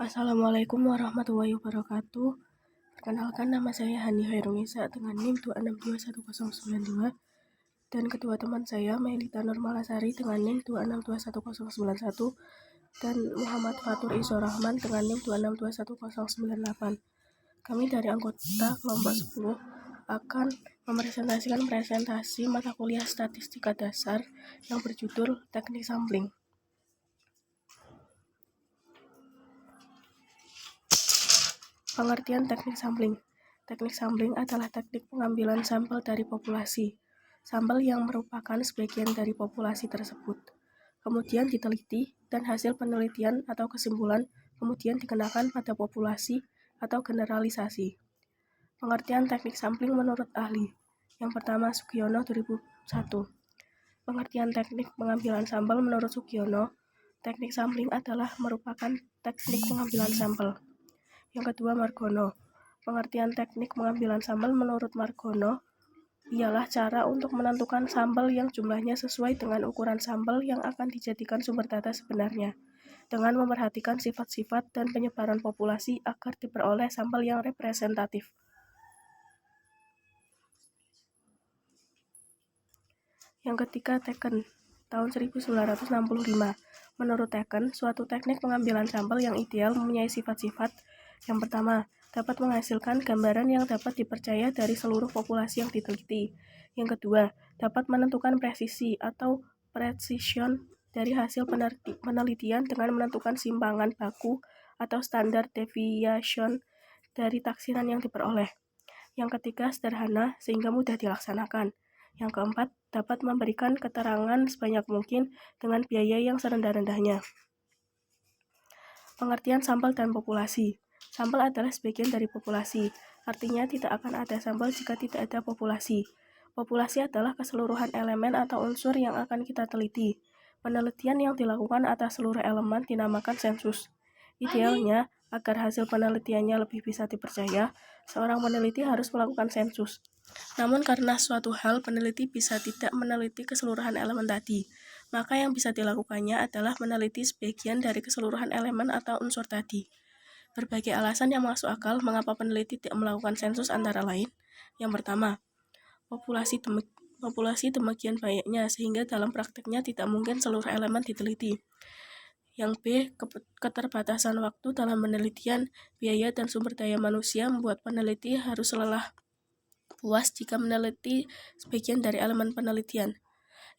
Assalamualaikum warahmatullahi wabarakatuh. Perkenalkan, nama saya Hani Hairunisa dengan NIM 2621092 dan kedua teman saya Melita Nurmalasari dengan NIM 2621091 dan Muhammad Fatur Isorahman dengan NIM 2621098. Kami dari anggota kelompok 10 akan mempresentasikan presentasi mata kuliah statistika dasar yang berjudul Teknik Sampling. Pengertian teknik sampling. Teknik sampling adalah teknik pengambilan sampel dari populasi. Sampel yang merupakan sebagian dari populasi tersebut. Kemudian diteliti dan hasil penelitian atau kesimpulan kemudian dikenakan pada populasi atau generalisasi. Pengertian teknik sampling menurut ahli. Yang pertama, Sugiono 2001. Pengertian teknik pengambilan sampel menurut Sugiono, teknik sampling adalah merupakan teknik pengambilan sampel. Yang kedua, Margono. Pengertian teknik pengambilan sampel menurut Margono ialah cara untuk menentukan sampel yang jumlahnya sesuai dengan ukuran sampel yang akan dijadikan sumber data sebenarnya, dengan memperhatikan sifat-sifat dan penyebaran populasi agar diperoleh sampel yang representatif. Yang ketiga, Taken, tahun 1965. Menurut Taken, suatu teknik pengambilan sampel yang ideal mempunyai sifat-sifat. Yang pertama, dapat menghasilkan gambaran yang dapat dipercaya dari seluruh populasi yang diteliti. Yang kedua, dapat menentukan presisi atau precision dari hasil penelitian dengan menentukan simpangan baku atau standar deviation dari taksiran yang diperoleh. Yang ketiga, sederhana sehingga mudah dilaksanakan. Yang keempat, dapat memberikan keterangan sebanyak mungkin dengan biaya yang serendah-rendahnya. Pengertian sampel dan populasi. Sampel adalah sebagian dari populasi, artinya tidak akan ada sampel jika tidak ada populasi. Populasi adalah keseluruhan elemen atau unsur yang akan kita teliti. Penelitian yang dilakukan atas seluruh elemen dinamakan sensus. Idealnya, agar hasil penelitiannya lebih bisa dipercaya, seorang peneliti harus melakukan sensus. Namun karena suatu hal peneliti bisa tidak meneliti keseluruhan elemen tadi, maka yang bisa dilakukannya adalah meneliti sebagian dari keseluruhan elemen atau unsur tadi. Berbagai alasan yang masuk akal mengapa peneliti tidak melakukan sensus antara lain. Yang pertama, populasi demikian banyaknya sehingga dalam prakteknya tidak mungkin seluruh elemen diteliti. Yang B, keterbatasan waktu dalam penelitian, biaya dan sumber daya manusia membuat peneliti harus lelah puas jika meneliti sebagian dari elemen penelitian.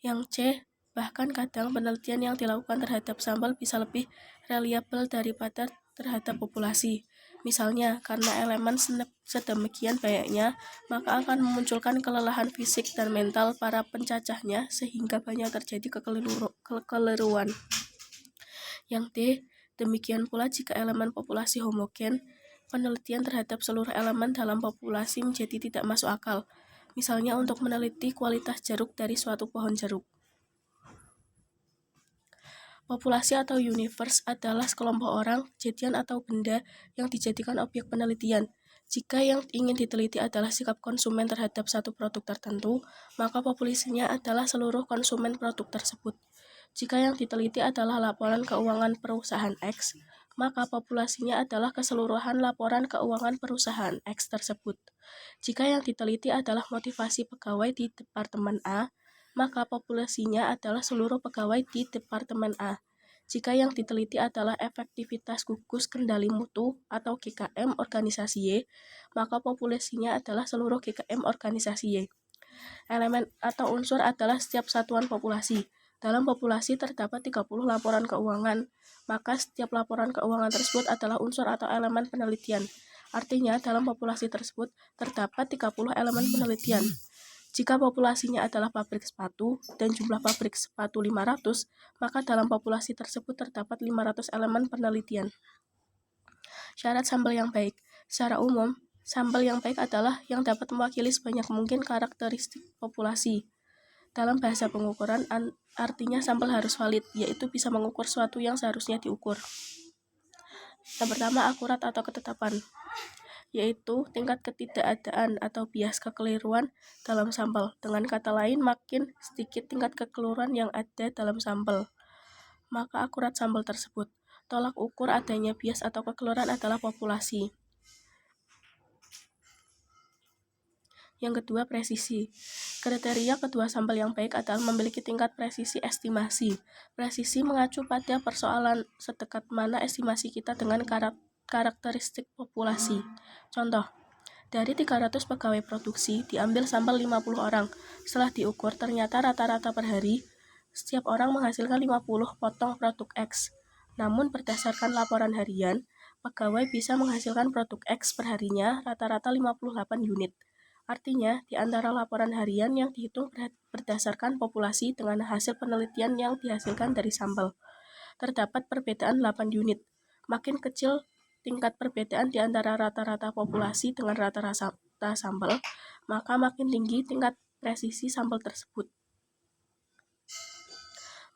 Yang C, bahkan kadang penelitian yang dilakukan terhadap sampel bisa lebih reliabel daripada terhadap populasi. Misalnya, karena elemen sedemikian banyaknya, maka akan memunculkan kelelahan fisik dan mental para pencacahnya sehingga banyak terjadi kekeliruan. Yang D, demikian pula jika elemen populasi homogen, penelitian terhadap seluruh elemen dalam populasi menjadi tidak masuk akal. Misalnya untuk meneliti kualitas jeruk dari suatu pohon jeruk. Populasi atau universe adalah sekelompok orang, kejadian atau benda yang dijadikan objek penelitian. Jika yang ingin diteliti adalah sikap konsumen terhadap satu produk tertentu, maka populasinya adalah seluruh konsumen produk tersebut. Jika yang diteliti adalah laporan keuangan perusahaan X, maka populasinya adalah keseluruhan laporan keuangan perusahaan X tersebut. Jika yang diteliti adalah motivasi pegawai di Departemen A, maka populasinya adalah seluruh pegawai di Departemen A. Jika yang diteliti adalah efektivitas gugus kendali mutu atau GKM organisasi Y, maka populasinya adalah seluruh GKM organisasi Y. Elemen atau unsur adalah setiap satuan populasi. Dalam populasi terdapat 30 laporan keuangan, maka setiap laporan keuangan tersebut adalah unsur atau elemen penelitian. Artinya, dalam populasi tersebut terdapat 30 elemen penelitian. Jika populasinya adalah pabrik sepatu dan jumlah pabrik sepatu 500, maka dalam populasi tersebut terdapat 500 elemen penelitian. Syarat sampel yang baik. Secara umum, sampel yang baik adalah yang dapat mewakili sebanyak mungkin karakteristik populasi. Dalam bahasa pengukuran, artinya sampel harus valid, yaitu bisa mengukur suatu yang seharusnya diukur. Yang pertama, akurat atau ketetapan, yaitu tingkat ketidakadaan atau bias kekeliruan dalam sampel. Dengan kata lain, makin sedikit tingkat kekeliruan yang ada dalam sampel, maka akurat sampel tersebut. tolak ukur adanya bias atau kekeliruan adalah populasi. Yang kedua, presisi. Kriteria kedua sampel yang baik adalah memiliki tingkat presisi estimasi. Presisi mengacu pada persoalan sedekat mana estimasi kita dengan karakteristik populasi. Contoh, dari 300 pegawai produksi diambil sampel 50 orang. Setelah diukur, ternyata rata-rata per hari, setiap orang menghasilkan 50 potong produk X. Namun berdasarkan laporan harian, pegawai bisa menghasilkan produk X per harinya rata-rata 58 unit. Artinya, di antara laporan harian yang dihitung berdasarkan populasi dengan hasil penelitian yang dihasilkan dari sampel, terdapat perbedaan 8 unit. Makin kecil tingkat perbedaan di antara rata-rata populasi dengan rata-rata sampel, maka makin tinggi tingkat presisi sampel tersebut.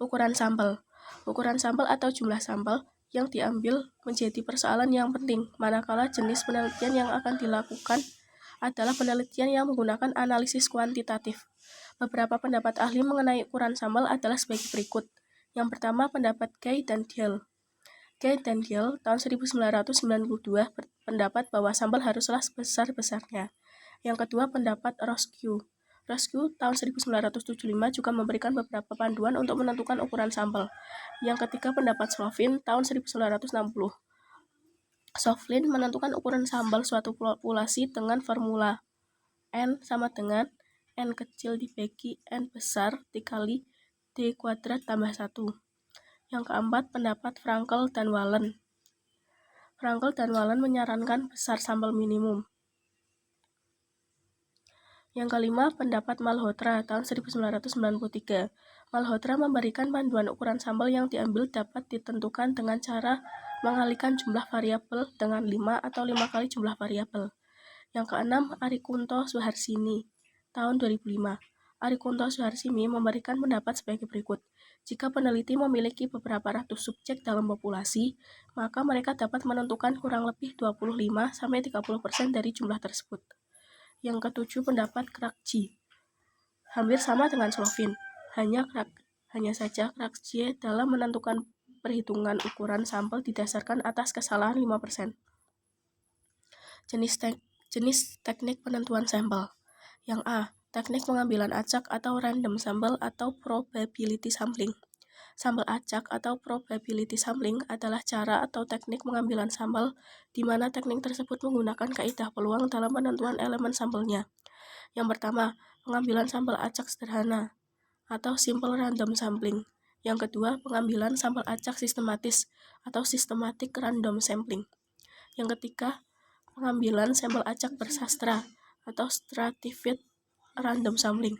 Ukuran sampel. Ukuran sampel atau jumlah sampel yang diambil menjadi persoalan yang penting, manakala jenis penelitian yang akan dilakukan adalah penelitian yang menggunakan analisis kuantitatif. Beberapa pendapat ahli mengenai ukuran sampel adalah sebagai berikut. Yang pertama, pendapat Gay dan Diel. Gay dan Diel tahun 1992 berpendapat bahwa sampel haruslah sebesar-besarnya. Yang kedua, pendapat Roscoe. Roscoe tahun 1975 juga memberikan beberapa panduan untuk menentukan ukuran sampel. Yang ketiga, pendapat Slovin tahun 1960. Slovin menentukan ukuran sampel suatu populasi dengan formula N sama dengan N kecil dibagi N besar dikali D kuadrat tambah 1. Yang keempat, pendapat Frankel dan Wallen. Frankel dan Wallen menyarankan besar sampel minimum. Yang kelima, pendapat Malhotra tahun 1993. Malhotra memberikan panduan ukuran sampel yang diambil dapat ditentukan dengan cara mengalihkan jumlah variabel dengan 5 atau 5 kali jumlah variabel. Yang keenam, Arikunto Suharsini tahun 2005. Arikunto Suharsini memberikan pendapat sebagai berikut. Jika peneliti memiliki beberapa ratus subjek dalam populasi, maka mereka dapat menentukan kurang lebih 25-30% dari jumlah tersebut. Yang ketujuh, pendapat Kragji. Hampir sama dengan Slovin, hanya saja Kragji dalam menentukan perhitungan ukuran sampel didasarkan atas kesalahan 5%. Jenis teknik penentuan sampel. Yang A, teknik pengambilan acak atau random sample atau probability sampling. Sampel acak atau probability sampling adalah cara atau teknik pengambilan sampel di mana teknik tersebut menggunakan kaidah peluang dalam penentuan elemen sampelnya. Yang pertama, pengambilan sampel acak sederhana atau simple random sampling. Yang kedua, pengambilan sampel acak sistematis atau systematic random sampling. Yang ketiga, pengambilan sampel acak bersastra atau stratified random sampling.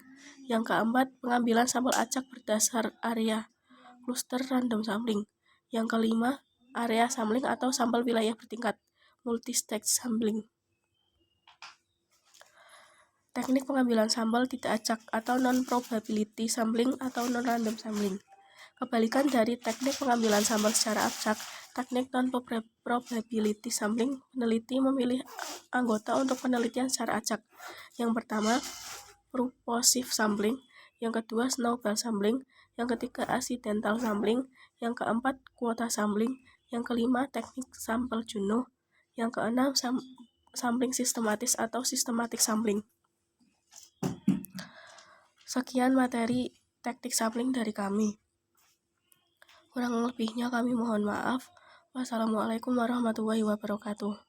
Yang keempat, pengambilan sampel acak berdasar area cluster random sampling. Yang kelima, area sampling atau sampel wilayah bertingkat multi-stage sampling. Teknik pengambilan sampel tidak acak atau non-probability sampling atau non-random sampling. Kebalikan dari teknik pengambilan sampel secara acak, teknik non-probability sampling, peneliti memilih anggota untuk penelitian secara acak. Yang pertama, purposive sampling. Yang kedua, snowball sampling. Yang ketiga, accidental sampling. Yang keempat, kuota sampling. Yang kelima, teknik sampel Juno. Yang keenam, sampling sistematis atau systematic sampling. Sekian materi teknik sampling dari kami. Kurang lebihnya kami mohon maaf. Wassalamualaikum warahmatullahi wabarakatuh.